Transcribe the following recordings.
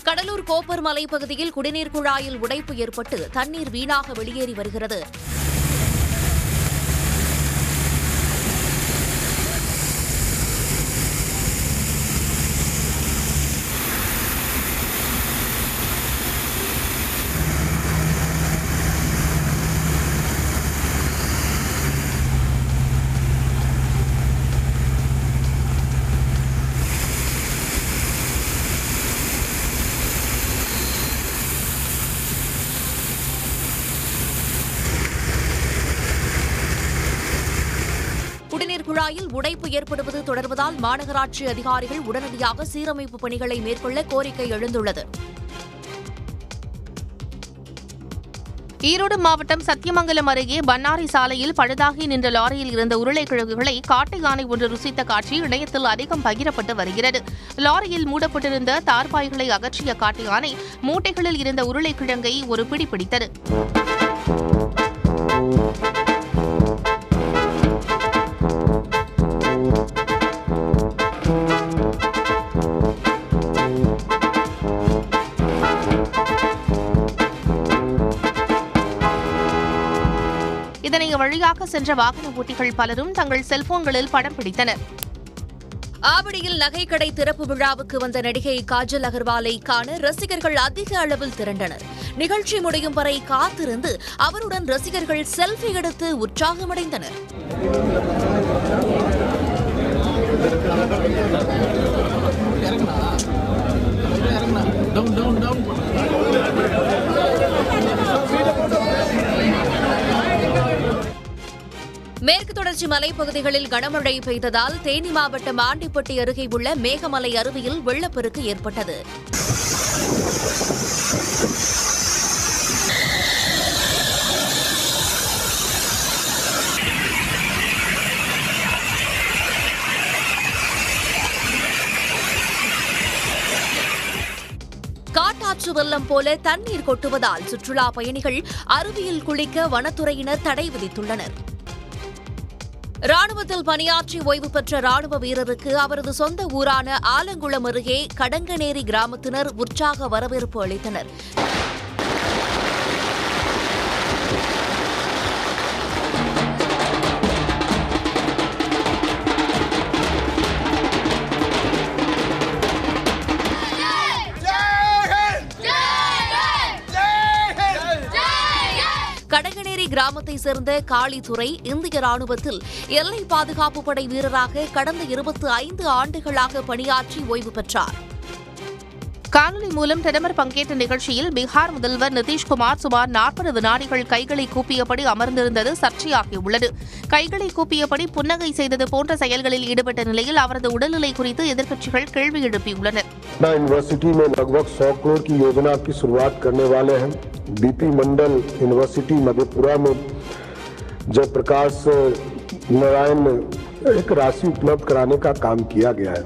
Cuddalore copper மலைப்பகுதியில் குடிநீர் குழாயில் உடைப்பு ஏற்பட்டு தண்ணீர் வீணாக வெளியேறி வருகிறது. குடிநீர் குழாயில் உடைப்பு ஏற்படுவது தொடர்வதால் மாநகராட்சி அதிகாரிகள் உடனடியாக சீரமைப்பு பணிகளை மேற்கொள்ள கோரிக்கை எழுந்துள்ளது. ஈரோடு மாவட்டம் சத்தியமங்கலம் அருகே பன்னாரி சாலையில் பழுதாகி நின்ற லாரியில் இருந்த உருளைக்கிழங்குகளை காட்டு யானை ஒன்று ருசித்த காட்சி இணையத்தில் அதிகம் பகிரப்பட்டு வருகிறது. லாரியில் மூடப்பட்டிருந்த தார்பாய்களை அகற்றிய காட்டு யானை மூட்டைகளில் இருந்த உருளைக்கிழங்கை ஒரு பிடி பிடித்தது. இதனை வழியாக சென்ற வாகன ஓட்டிகள் பலரும் தங்கள் செல்போன்களில் படம் பிடித்தனர். ஆவடியில் நகைக்கடை திறப்பு விழாவுக்கு வந்த நடிகை காஜல் அகர்வாலை காண ரசிகர்கள் அதிக அளவில் திரண்டனர். நிகழ்ச்சி முடியும் வரை காத்திருந்து அவருடன் ரசிகர்கள் செல்ஃபி எடுத்து உற்சாகமடைந்தனர். மேற்கு தொடர்ச்சி மலைப்பகுதிகளில் கனமழை பெய்ததால் தேனி மாவட்டம் ஆண்டிப்பட்டி அருகே உள்ள மேகமலை அருவியில் வெள்ளப்பெருக்கு ஏற்பட்டது. காட்டாற்று வெள்ளம் போல தண்ணீர் கொட்டுவதால் சுற்றுலா பயணிகள் அருவியில் குளிக்க வனத்துறையினர் தடை விதித்துள்ளனர். ராணுவத்தில் பணியாற்றி ஓய்வு பெற்ற ராணுவ வீரருக்கு அவரது சொந்த ஊரான ஆலங்குளம் அருகே கடங்கநேரி கிராமத்தினர் உற்சாக வரவேற்பு அளித்தனர். கடங்கநேரி கிராமத்தை சேர்ந்த காளித்துறை இந்திய ராணுவத்தில் எல்லை பாதுகாப்பு படை வீரராக கடந்த 25 ஆண்டுகளாக பணியாற்றி ஓய்வு பெற்றார். காணொலி மூலம் பிரதமர் பங்கேற்ற நிகழ்ச்சியில் பீகார் முதல்வர் நிதிஷ்குமார் சுமார் 40 வினாடிகள் கைகளை கூப்பியபடி அமர்ந்திருந்தது சர்ச்சையாகியுள்ளது. கைகளை கூப்பியபடி புன்னகை செய்தது போன்ற செயல்களில் ஈடுபட்ட நிலையில் அவரது உடல்நிலை குறித்து எதிர்க்கட்சிகள் கேள்வி எழுப்பியுள்ளனர். बीपी मंडल यूनिवर्सिटी मधेपुरा में जयप्रकाश नारायण एक राशि उपलब्ध कराने का काम किया गया है.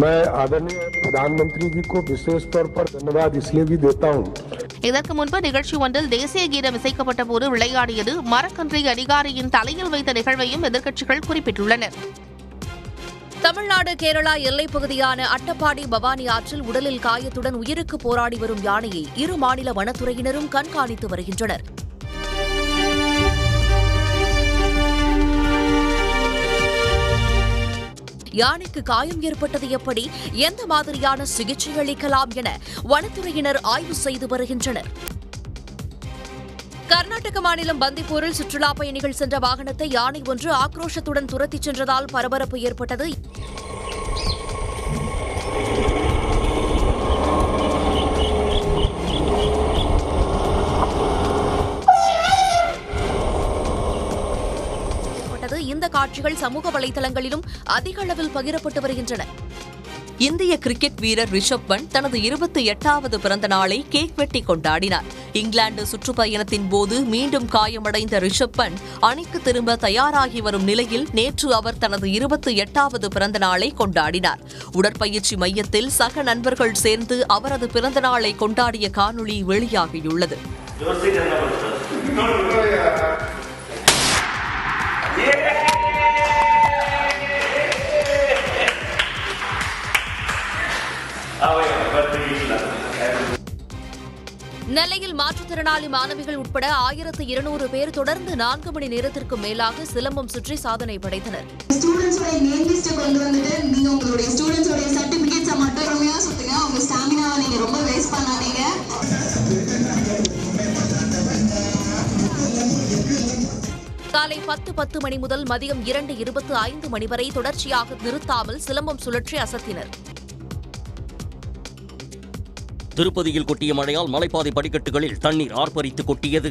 मैं आदरणीय प्रधानमंत्री जी को विशेष तौर पर धन्यवाद इसलिए भी देता हूं. இதற்கு முன்பு நிகழ்ச்சி ஒன்றில் தேசிய கீதம் இசைக்கப்பட்ட போது விளையாடியது மரக்கன்றை அதிகாரியின் தலையில் வைத்த நிகழ்வையும் எதிர்க்கட்சிகள் குறிப்பிட்டுள்ளனர். தமிழ்நாடு கேரளா எல்லைப் பகுதியான அட்டப்பாடி பவானி ஆற்றில் உடலில் காயத்துடன் உயிருக்கு போராடி வரும் யானையை இரு மாநில வனத்துறையினரும் கண்காணித்து வருகின்றனர். யானைக்கு காயம் ஏற்பட்டது எப்படி, எந்த மாதிரியான சிகிச்சை அளிக்கலாம் என வனத்துறையினர் ஆய்வு செய்து வருகின்றனர். கர்நாடக மாநிலம் பந்திப்பூரில் சுற்றுலா பயணிகள் சென்ற வாகனத்தை யானை ஒன்று ஆக்ரோஷத்துடன் துரத்திச் சென்றதால் பரபரப்பு ஏற்பட்டது. இந்த காட்சிகள் சமூக வலைதளங்களிலும் அதிக அளவில் பகிரப்பட்டு வருகின்றன. இந்திய கிரிக்கெட் வீரர் ரிஷப் பண்ட் தனது 28வது பிறந்த நாளை கேக் வெட்டி கொண்டாடினார். இங்கிலாந்து சுற்றுப்பயணத்தின் போது மீண்டும் காயமடைந்த ரிஷப் பண்ட் அணிக்கு திரும்ப தயாராகி வரும் நிலையில் நேற்று அவர் தனது 28வது பிறந்த நாளை கொண்டாடினார். உடற்பயிற்சி மையத்தில் சக நண்பர்கள் சேர்ந்து அவரது பிறந்த நாளை கொண்டாடிய காணொலி வெளியாகியுள்ளது. நெல்லையில் மாற்றுத்திறனாளி மாணவிகள் உட்பட 1200 பேர் தொடர்ந்து 4 மணி நேரத்திற்கு மேலாக சிலம்பம் சுற்றி சாதனை படைத்தனர். ஸ்டூடண்ட்ஸோட நேம் லிஸ்ட் கொண்டு வந்துட்டு நீங்க உங்களுடைய ஸ்டூடண்ட்ஸோட சர்டிபிகேட்ஸை மட்டும் பொறுமையா சுத்துங்க. உங்க ஸ்டாமினாவை நீங்க ரொம்ப வேஸ்ட் பண்ணாதீங்க. காலை 10:10 மணி முதல் மதியம் 2:25 மணி வரை தொடர்ச்சியாக நிறுத்தாமல் சிலம்பம் சுழற்றி அசத்தினர். திருப்பதியில் கொட்டிய மழையால் மலைப்பாதை படிக்கட்டுகளில் தண்ணீர் ஆர்ப்பரித்து கொட்டியது.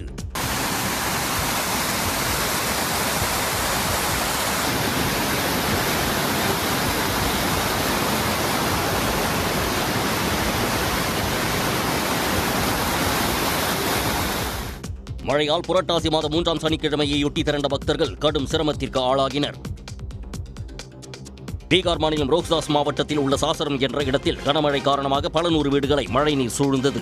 மழையால் புரட்டாசி மாதம் 3ஆம் சனிக்கிழமையொட்டி திரண்ட பக்தர்கள் கடும் சிரமத்திற்கு ஆளாகினர். பீகார் மாநிலம் ரோஹ்தாஸ் மாவட்டத்தில் உள்ள சாசரம் என்ற இடத்தில் கனமழை காரணமாக பல நூறு வீடுகளை மழைநீர் சூழ்ந்தது.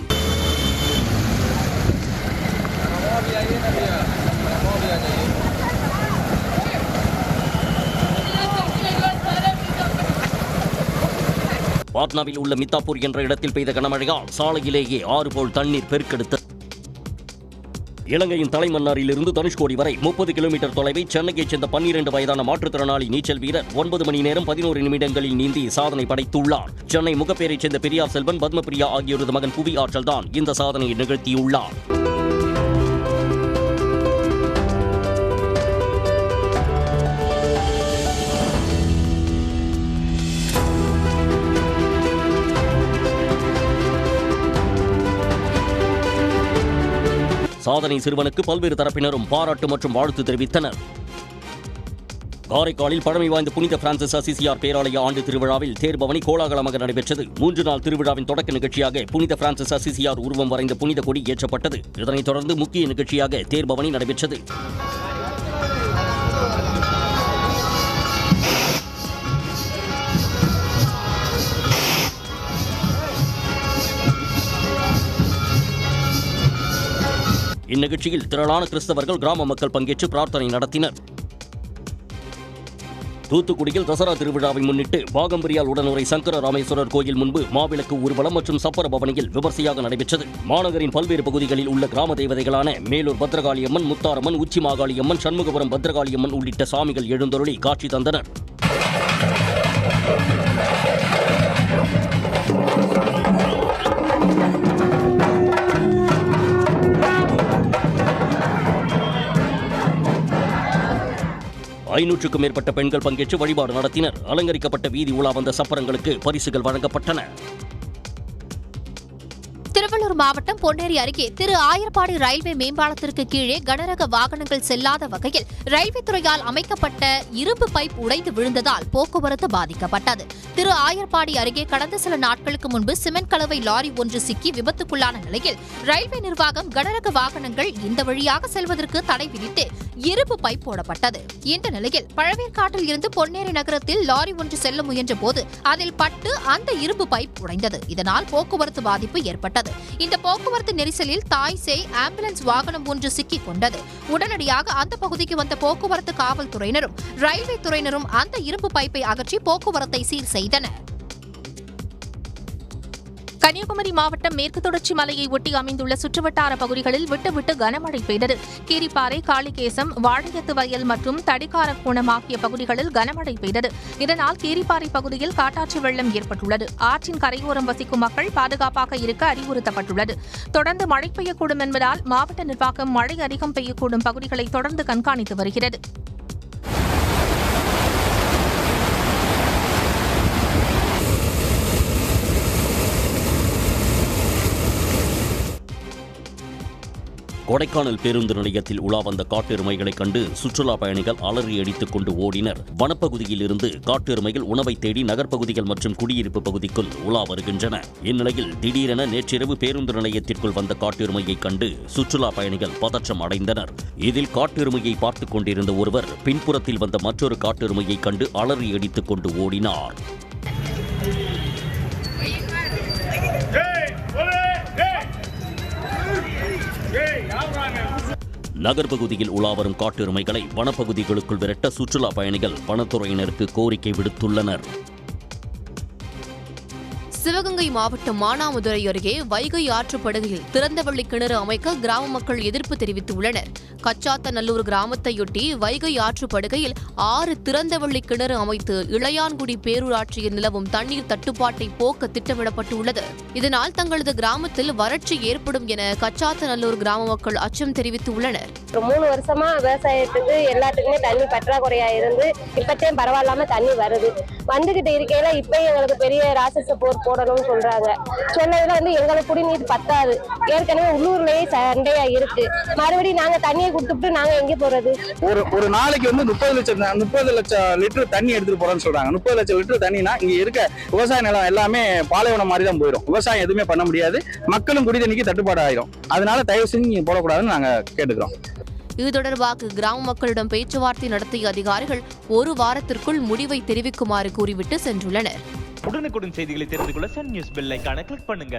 பாட்னாவில் உள்ள மித்தாப்பூர் என்ற இடத்தில் பெய்த கனமழையால் சாலையிலேயே 6 போல் தண்ணீர் பெருக்கெடுத்தது. இலங்கையின் தலைமன்னாரிலிருந்து தனுஷ்கோடி வரை 30 கிலோமீட்டர் தொலைவை சென்னையைச் சேர்ந்த 12 வயதான மாற்றுத்திறனாளி நீச்சல் வீரர் 9 மணி நேரம் 11 நிமிடங்களில் நீந்தி சாதனை படைத்துள்ளார். சென்னை முகப்பேரைச் சேர்ந்த பெரியார் செல்வன், பத்மபிரியா ஆகியோரது மகன் புவி ஆற்றல் தான் இந்த சாதனையை நிகழ்த்தியுள்ளார். சாதனை சிறுவனுக்கு பல்வேறு தரப்பினரும் பாராட்டு மற்றும் வாழ்த்து தெரிவித்தனர். காரைக்காலில் பழமை வாய்ந்த புனித பிரான்சிஸ் அசிசியார் பேராலய ஆண்டு திருவிழாவில் தேர்பவனி கோலாகலமாக நடைபெற்றது. 3 நாள் திருவிழாவின் தொடக்க நிகழ்ச்சியாக புனித பிரான்சிஸ் அசிசியார் உருவம் வரைந்த புனித கொடி ஏற்றப்பட்டது. இதனைத் தொடர்ந்து முக்கிய நிகழ்ச்சியாக தேர்பவனி நடைபெற்றது. இந்நிகழ்ச்சியில் திரளான கிறிஸ்தவர்கள், கிராம மக்கள் பங்கேற்று பிரார்த்தனை நடத்தினர். தூத்துக்குடியில் தசரா திருவிழாவை முன்னிட்டு பாகம்பிரியால் உடனுரை சங்கர ராமேஸ்வரர் கோயில் முன்பு மாவிளக்கு ஊர்வலம் மற்றும் சப்பர பவனியில் விமர்சையாக நடைபெற்றது. மாநகரின் பல்வேறு பகுதிகளில் உள்ள கிராம தேவதைகளான மேலூர் பத்ரகாளியம்மன், முத்தாரம்மன், உச்சி மாகாளியம்மன், சண்முகபுரம் பத்ரகாளியம்மன் உள்ளிட்ட சாமிகள் எழுந்தருளி காட்சி தந்தனர். ஐநூற்றுக்கும் மேற்பட்ட பெண்கள் பங்கேற்று வழிபாடு நடத்தினர். அலங்கரிக்கப்பட்ட வீதி உலா வந்த சப்பரங்களுக்கு பரிசுகள் வழங்கப்பட்டன. திருவள்ளூர் மாவட்டம் பொன்னேரி அருகே திரு ஆயர்பாடி ரயில்வே மேம்பாலத்திற்கு கீழே கனரக வாகனங்கள் செல்லாத வகையில் ரயில்வே துறையால் அமைக்கப்பட்ட இரும்பு பைப் உடைந்து விழுந்ததால் போக்குவரத்து பாதிக்கப்பட்டது. திரு ஆயர்பாடி அருகே கடந்த சில நாட்களுக்கு முன்பு சிமெண்ட் கலவை லாரி ஒன்று சிக்கி விபத்துக்குள்ளான நிலையில் ரயில்வே நிர்வாகம் கனரக வாகனங்கள் இந்த வழியாக செல்வதற்கு தடை விதித்து இரும்பு பைப் போடப்பட்டது. இந்த நிலையில் பழவேற்காட்டில் இருந்து பொன்னேரி நகரத்தில் லாரி ஒன்று செல்ல முயன்ற போது அதில் பட்டு அந்த இரும்பு பைப் உடைந்தது. இதனால் போக்குவரத்து பாதிப்பு ஏற்பட்டது. இந்த போக்குவரத்து நெரிசலில் தாய் சேய் ஆம்புலன்ஸ் வாகனம் ஒன்று சிக்கிக் கொண்டது. உடனடியாக அந்த பகுதிக்கு வந்த போக்குவரத்து காவல்துறையினரும் ரயில்வே துறையினரும் அந்த இரும்பு பைப்பை அகற்றி போக்குவரத்தை சீர் செய்தனர். கன்னியாகுமரி மாவட்டம் மேற்கு தொடர்ச்சி மலையை ஒட்டி அமைந்துள்ள சுற்றுவட்டார பகுதிகளில் விட்டு கனமழை பெய்தது. கீரிப்பாறை, காளிகேசம், வாழையத்து வயல் மற்றும் தடிக்காரக்கோணம் ஆகிய பகுதிகளில் கனமழை பெய்தது. இதனால் கீரிப்பாறை பகுதியில் காட்டாற்று வெள்ளம் ஏற்பட்டுள்ளது. ஆற்றின் கரையோரம் வசிக்கும் மக்கள் பாதுகாப்பாக இருக்க அறிவுறுத்தப்பட்டுள்ளது. தொடர்ந்து மழை பெய்யக்கூடும் என்பதால் மாவட்ட நிர்வாகம் மழை அதிகம் பெய்யக்கூடும் பகுதிகளை தொடர்ந்து கண்காணித்து வருகிறது. கொடைக்கானல் பேருந்து நிலையத்தில் உலா வந்த காட்டெருமைகளை கண்டு சுற்றுலா பயணிகள் அலறி அடித்துக் கொண்டு ஓடினர். வனப்பகுதியில் இருந்து காட்டெருமைகள் உணவை தேடி நகர்ப்பகுதிகள் மற்றும் குடியிருப்பு பகுதிக்குள் உலா வருகின்றன. இந்நிலையில் திடீரென நேற்றிரவு பேருந்து நிலையத்திற்குள் வந்த காட்டெருமையை கண்டு சுற்றுலா பயணிகள் பதற்றம் அடைந்தனர். இதில் காட்டெருமையை பார்த்துக் கொண்டிருந்த ஒருவர் பின்புறத்தில் வந்த மற்றொரு காட்டெருமையை கண்டு அலறி அடித்துக் கொண்டு ஓடினார். நகர்ப்பகுதியில் உலாவரும் காட்டெருமைகளை வனப்பகுதிகளுக்குள் விரட்ட சுற்றுலா பயணிகள் வனத்துறையினருக்கு கோரிக்கை விடுத்துள்ளனர். சிவகங்கை மாவட்டம் மானாமதுரை அருகே வைகை ஆற்றுப்படுகையில் திறந்தவெளி கிணறு அமைக்க கிராம மக்கள் எதிர்ப்பு தெரிவித்துள்ளனர். கச்சாத்தநல்லூர் கிராமத்தையொட்டி வைகை ஆற்றுப்படுகையில் 6 திறந்தவெளி கிணறு அமைத்து இளையான்குடி பேரூராட்சியில் நிலவும் தண்ணீர் தட்டுப்பாட்டை போக்க திட்டமிடப்பட்டுள்ளது. இதனால் தங்களது கிராமத்தில் வறட்சி ஏற்படும் என கச்சாத்தநல்லூர் கிராம மக்கள் அச்சம் தெரிவித்துள்ளனர். 3 வருஷமா விவசாயத்துக்கு எல்லாத்துக்குமே தண்ணி பற்றாக்குறையா இருந்து இப்பத்தையும் பரவாயில்லாம தண்ணி வருது. வந்துகிட்டு இருக்கையில இப்பயும் எங்களுக்கு பெரிய ராட்சச போர் போடணும்னு சொல்றாங்க. சொன்னதுல எங்களுக்கு குடிநீர் பத்தாது. ஏற்கனவே உள்ளூர்லயே சண்டையா இருக்கு. மறுபடியும் நாங்க தண்ணியை கொடுத்துட்டு நாங்க எங்க போறது? ஒரு நாளைக்கு 30 லட்சம் லிட்டர் தண்ணி எடுத்துட்டு போறோம்னு சொல்றாங்க. 30 லட்சம் லிட்டர் தண்ணினா இங்க இருக்க விவசாய நிலம் எல்லாமே பாலைவனம் மாதிரி தான் போயிடும். விவசாயம் எதுவுமே பண்ண முடியாது. மக்களும் குடி தண்ணிக்கு தட்டுப்பாடு ஆயிரும். அதனால தயவு செஞ்சு நீங்க போடக்கூடாதுன்னு நாங்க கேட்டுக்கிறோம். இது தொடர்பாக கிராம மக்களிடம் பேச்சுவார்த்தை நடத்திய அதிகாரிகள் 1 வாரத்திற்குள் முடிவை தெரிவிக்குமாறு கூறிவிட்டு சென்றுள்ளனர். உடனுக்குடன் செய்திகளை தெரிந்து கொள்ள சன் நியூஸ் பெல் ஐகானை கிளிக் பண்ணுங்க.